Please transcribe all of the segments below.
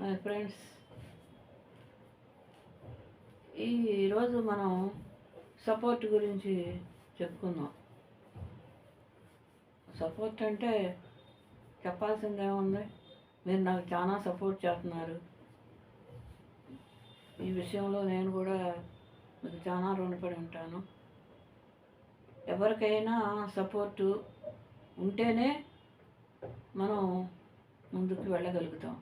Hi friends, ఈరోజు మనం support గురించి చెప్పుకుందాం. సపోర్ట్ అంటే చెప్పాల్సింది ఏముంది? మీరు నాకు చాలా సపోర్ట్ చేస్తున్నారు. ఈ విషయంలో నేను కూడా మీకు చాలా రుణపడి ఉంటాను. ఎవరికైనా సపోర్టు ఉంటేనే మనం ముందుకు వెళ్ళగలుగుతాం.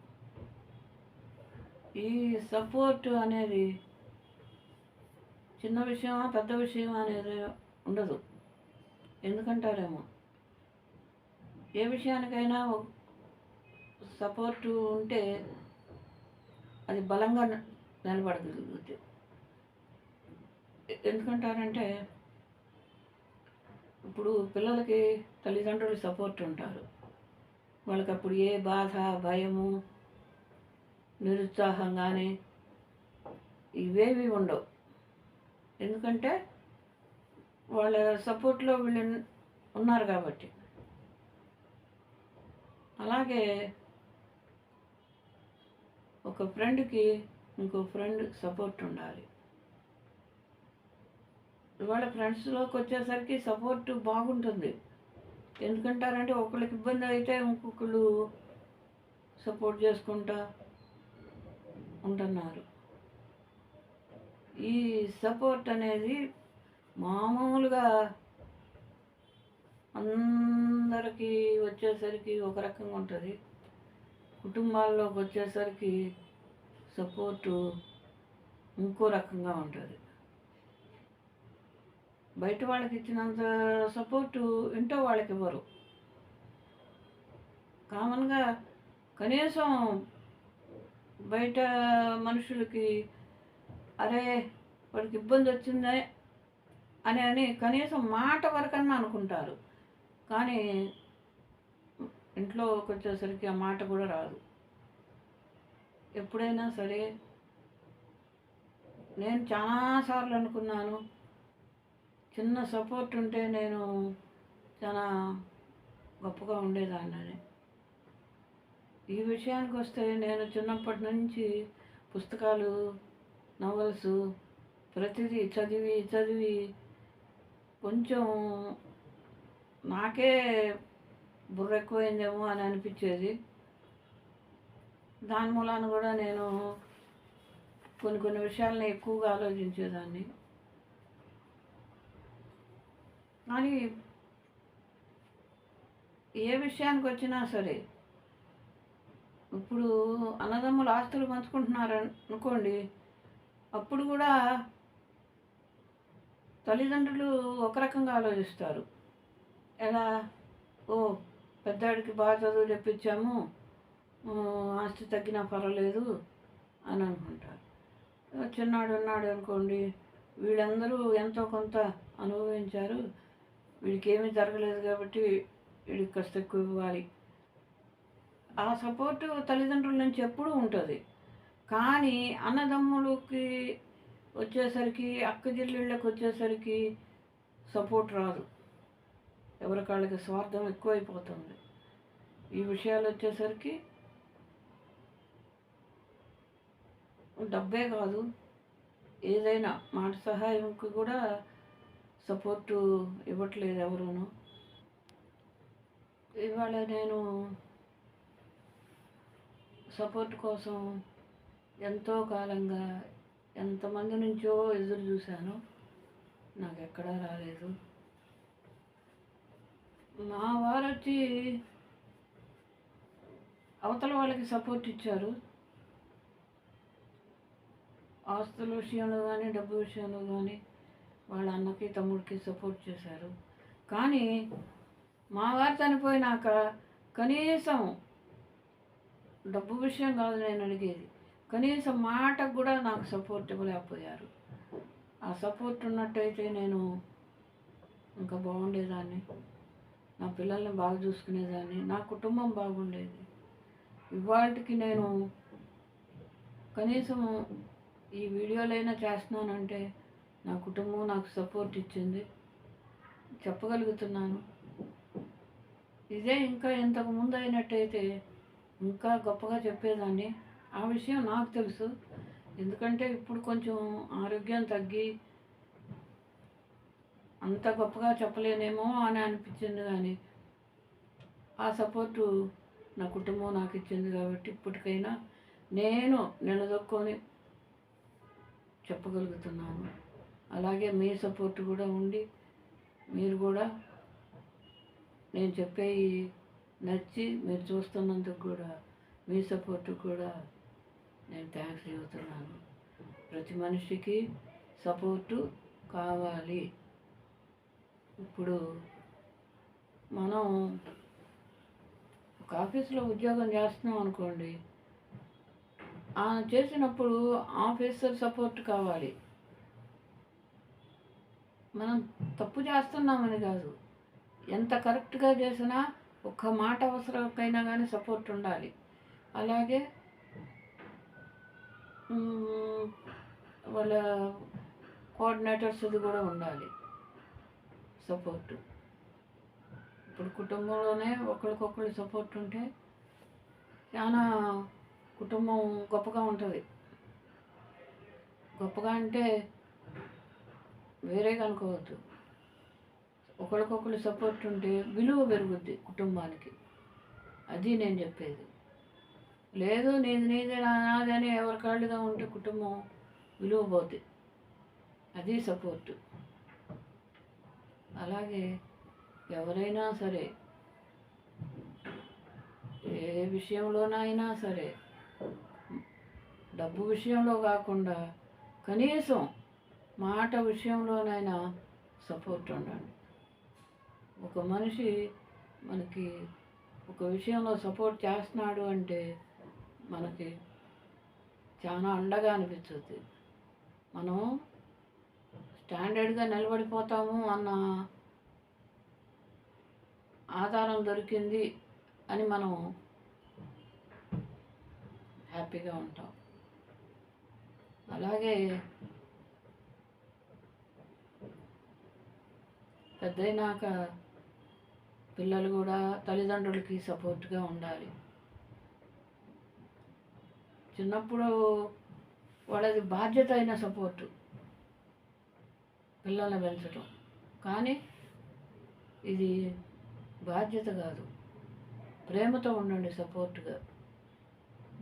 ఈ సపోర్ట్ అనేది చిన్న విషయమా పెద్ద విషయం అనేది ఉండదు. ఎందుకంటారేమో, ఏ విషయానికైనా సపోర్టు ఉంటే అది బలంగా నిలబడగలుగుతుంది. ఎందుకంటారంటే, ఇప్పుడు పిల్లలకి తల్లిదండ్రులు సపోర్ట్ ఉంటారు. వాళ్ళకి అప్పుడు ఏ బాధ, భయము, నిరుత్సాహం కానీ ఇవేవి ఉండవు. ఎందుకంటే వాళ్ళ సపోర్ట్లో వీళ్ళు ఉన్నారు కాబట్టి. అలాగే ఒక ఫ్రెండ్కి ఇంకో ఫ్రెండ్ సపోర్ట్ ఉండాలి. ఇవాళ ఫ్రెండ్స్లోకి వచ్చేసరికి సపోర్ట్ బాగుంటుంది. ఎందుకంటారంటే, ఒకళ్ళకి ఇబ్బంది అయితే ఇంకొకళ్ళు సపోర్ట్ చేసుకుంటా ఉంటున్నారు. ఈ సపోర్ట్ అనేది మామూలుగా అందరికీ వచ్చేసరికి ఒక రకంగా ఉంటుంది. కుటుంబాల్లోకి వచ్చేసరికి సపోర్టు ఇంకో రకంగా ఉంటుంది. బయట వాళ్ళకి ఇచ్చినంత సపోర్టు ఇంట్లో వాళ్ళకి ఇవ్వరు. కామన్గా కనీసం బయట మనుషులకి అరే వాడికి ఇబ్బంది వచ్చిందే అని కనీసం మాట వరకన్నా అనుకుంటారు. కానీ ఇంట్లోకి వచ్చేసరికి ఆ మాట కూడా రాదు. ఎప్పుడైనా సరే నేను చాలాసార్లు అనుకున్నాను, చిన్న సపోర్ట్ ఉంటే నేను చాలా గొప్పగా ఉండేదాన్ని. ఈ విషయానికి వస్తే నేను చిన్నప్పటి నుంచి పుస్తకాలు, నవల్స్ ప్రతిదీ చదివి కొంచెం నాకే బుర్ర ఎక్కువైందేమో అని అనిపించేది. దాని మూలాన కూడా నేను కొన్ని విషయాలని ఎక్కువగా ఆలోచించేదాన్ని. కానీ ఏ విషయానికి వచ్చినా సరే, ఇప్పుడు అన్నదమ్ములు ఆస్తులు పంచుకుంటున్నారు అనుకోండి, అప్పుడు కూడా తల్లిదండ్రులు ఒక రకంగా ఆలోచిస్తారు. ఎలా, ఓ పెద్దాడికి బాగా చదువు చెప్పించాము, ఆస్తి తగ్గినా పర్వాలేదు అని అనుకుంటారు. చిన్నాడు ఉన్నాడు అనుకోండి, వీళ్ళందరూ ఎంతో కొంత అనుభవించారు, వీడికి ఏమీ జరగలేదు కాబట్టి వీడికి కాస్త ఎక్కువ ఇవ్వాలి. ఆ సపోర్టు తల్లిదండ్రుల నుంచి ఎప్పుడూ ఉంటుంది. కానీ అన్నదమ్ములకి వచ్చేసరికి, అక్క చెల్లెళ్ళకి వచ్చేసరికి సపోర్ట్ రాదు. ఎవరికాళ్ళకి స్వార్థం ఎక్కువైపోతుంది. ఈ విషయాలు వచ్చేసరికి డబ్బే కాదు, ఏదైనా మాట సహాయంకి కూడా సపోర్టు ఇవ్వట్లేదు ఎవరును. ఇవాళ నేను సపోర్ట్ కోసం ఎంతో కాలంగా ఎంతమంది నుంచో ఎదురు చూశాను, నాకు ఎక్కడా రాలేదు. మా వారు వచ్చి అవతల వాళ్ళకి సపోర్ట్ ఇచ్చారు. ఆస్తుల విషయంలో కానీ, డబ్బు విషయంలో కానీ వాళ్ళ అన్నకి తమ్ముడికి సపోర్ట్ చేశారు. కానీ మా వారు చనిపోయినాక కనీసం డబ్బు విషయం కాదు నేను అడిగేది, కనీసం మాటకు కూడా నాకు సపోర్ట్ ఇవ్వలేకపోయారు. ఆ సపోర్ట్ ఉన్నట్టయితే నేను ఇంకా బాగుండేదాన్ని, నా పిల్లల్ని బాగా చూసుకునేదాన్ని, నా కుటుంబం బాగుండేది. ఇవాళకి నేను కనీసం ఈ వీడియోలైనా చేస్తున్నానంటే నా కుటుంబం నాకు సపోర్ట్ ఇచ్చింది, చెప్పగలుగుతున్నాను. ఇదే ఇంకా ఇంతకు ముందు అయినట్టయితే ఇంకా గొప్పగా చెప్పేదాన్ని. ఆ విషయం నాకు తెలుసు. ఎందుకంటే ఇప్పుడు కొంచెం ఆరోగ్యం తగ్గి అంత గొప్పగా చెప్పలేనేమో అని అనిపించింది, కానీ ఆ సపోర్టు నా కుటుంబం నాకు ఇచ్చింది కాబట్టి ఇప్పటికైనా నేను నిలదొక్కొని చెప్పగలుగుతున్నాను. అలాగే మీ సపోర్ట్ కూడా ఉండి మీరు కూడా నేను చెప్పేవి నచ్చి మీరు చూస్తున్నందుకు కూడా మీ సపోర్ట్ కూడా నేను థ్యాంక్స్ చెబుతున్నాను. ప్రతి మనిషికి సపోర్టు కావాలి. ఇప్పుడు మనం ఒక ఆఫీస్లో ఉద్యోగం చేస్తున్నాం అనుకోండి, చేసినప్పుడు ఆఫీసర్ సపోర్ట్ కావాలి. మనం తప్పు చేస్తున్నామని కాదు, ఎంత కరెక్ట్గా చేసినా ఒక్క మాట అవసరమైనా కానీ సపోర్ట్ ఉండాలి. అలాగే వాళ్ళ కోఆర్డినేటర్స్ది కూడా ఉండాలి సపోర్టు. ఇప్పుడు కుటుంబంలోనే ఒకరికొకరు సపోర్ట్ ఉంటే చాలా కుటుంబం గొప్పగా ఉంటుంది. గొప్పగా అంటే వేరేగా అనుకోవద్దు. ఒకరికొకరు సపోర్ట్ ఉంటే విలువ పెరుగుద్ది కుటుంబానికి. అది నేను చెప్పేది. లేదు నీదే నాదని ఎవరికాళ్ళుగా ఉంటే కుటుంబం విలువ పోతుంది. అది సపోర్టు. అలాగే ఎవరైనా సరే, ఏ విషయంలోనైనా సరే, డబ్బు విషయంలో కాకుండా కనీసం మాట విషయంలోనైనా సపోర్ట్ ఉండండి. ఒక మనిషి మనకి ఒక విషయంలో సపోర్ట్ చేస్తున్నాడు అంటే మనకి చాలా అండగా అనిపిస్తుంది. మనం స్టాండర్డ్గా నిలబడిపోతాము అన్న ఆధారం దొరికింది అని మనం హ్యాపీగా ఉంటాం. అలాగే పెద్దయినాక పిల్లలు కూడా తల్లిదండ్రులకి సపోర్ట్గా ఉండాలి. చిన్నప్పుడు వాళ్ళది బాధ్యత అయిన సపోర్టు పిల్లల్ని పెంచడం, కానీ ఇది బాధ్యత కాదు. ప్రేమతో ఉండండి సపోర్ట్గా.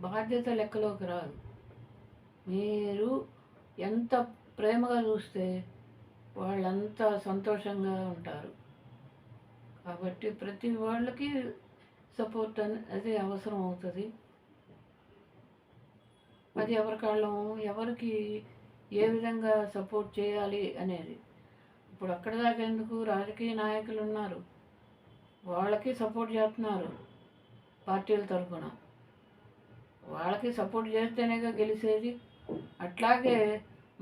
బాధ్యత లెక్కలోకి రాదు. మీరు ఎంత ప్రేమగా చూస్తే వాళ్ళంత సంతోషంగా ఉంటారు. కాబట్టి ప్రతి వాళ్ళకి సపోర్ట్ అనేది అవసరం అవుతుంది. అది ఎవరికాళ్ళం ఎవరికి ఏ విధంగా సపోర్ట్ చేయాలి అనేది. ఇప్పుడు అక్కడ దాకా ఎందుకు, రాజకీయ నాయకులు ఉన్నారు, వాళ్ళకి సపోర్ట్ చేస్తున్నారు పార్టీల తరఫున. వాళ్ళకి సపోర్ట్ చేస్తేనేగా గెలిచేది. అట్లాగే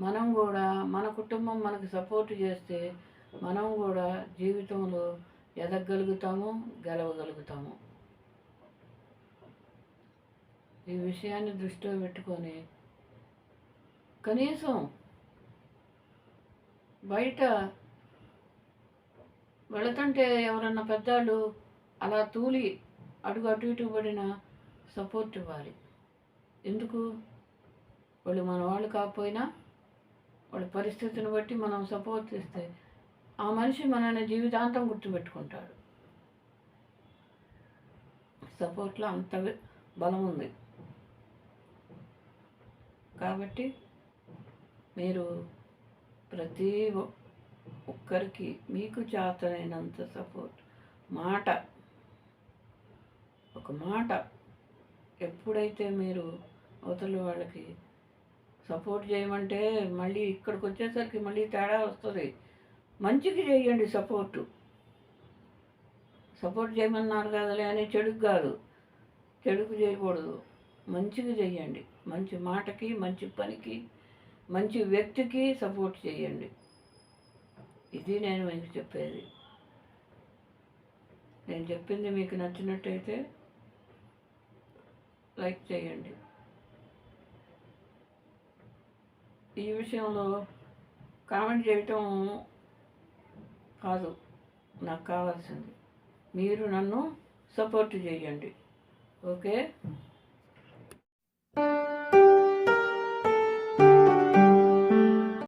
మనం కూడా మన కుటుంబం మనకు సపోర్ట్ చేస్తే మనం కూడా జీవితంలో ఎదగగలుగుతాము, గెలవగలుగుతాము. ఈ విషయాన్ని దృష్టిలో పెట్టుకొని కనీసం బయట వెళుతుంటే ఎవరన్నా పెద్దవాళ్ళు అలా తూలి అడుగు అటు ఇటు పడిన సపోర్ట్ ఇవ్వాలి. ఎందుకు? వాళ్ళు మన వాళ్ళు కాకపోయినా వాళ్ళ పరిస్థితిని బట్టి మనం సపోర్ట్ ఇస్తే ఆ మనిషి మనల్ని జీవితాంతం గుర్తుపెట్టుకుంటాడు. సపోర్ట్లో అంత బలం ఉంది. కాబట్టి మీరు ప్రతి ఒక్కరికి మీకు చేతనైనంత సపోర్ట్, ఒక మాట ఎప్పుడైతే మీరు అవతల వాళ్ళకి సపోర్ట్ చేయమంటే మళ్ళీ ఇక్కడికి వచ్చేసరికి మళ్ళీ తేడా వస్తుంది. మంచికి చేయండి సపోర్ట్ చేయమన్నారు కదలే అని చెడుకు కాదు, చెడుకు చేయకూడదు. మంచిగా చేయండి. మంచి మాటకి, మంచి పనికి, మంచి వ్యక్తికి సపోర్ట్ చేయండి. ఇది నేను మీకు చెప్పేది. నేను చెప్పింది మీకు నచ్చినట్టయితే లైక్ చేయండి. ఈ విషయంలో కామెంట్ చేయటం కాదు నాకు కావాల్సింది, మీరు నన్ను సపోర్ట్ చేయండి. ఓకే.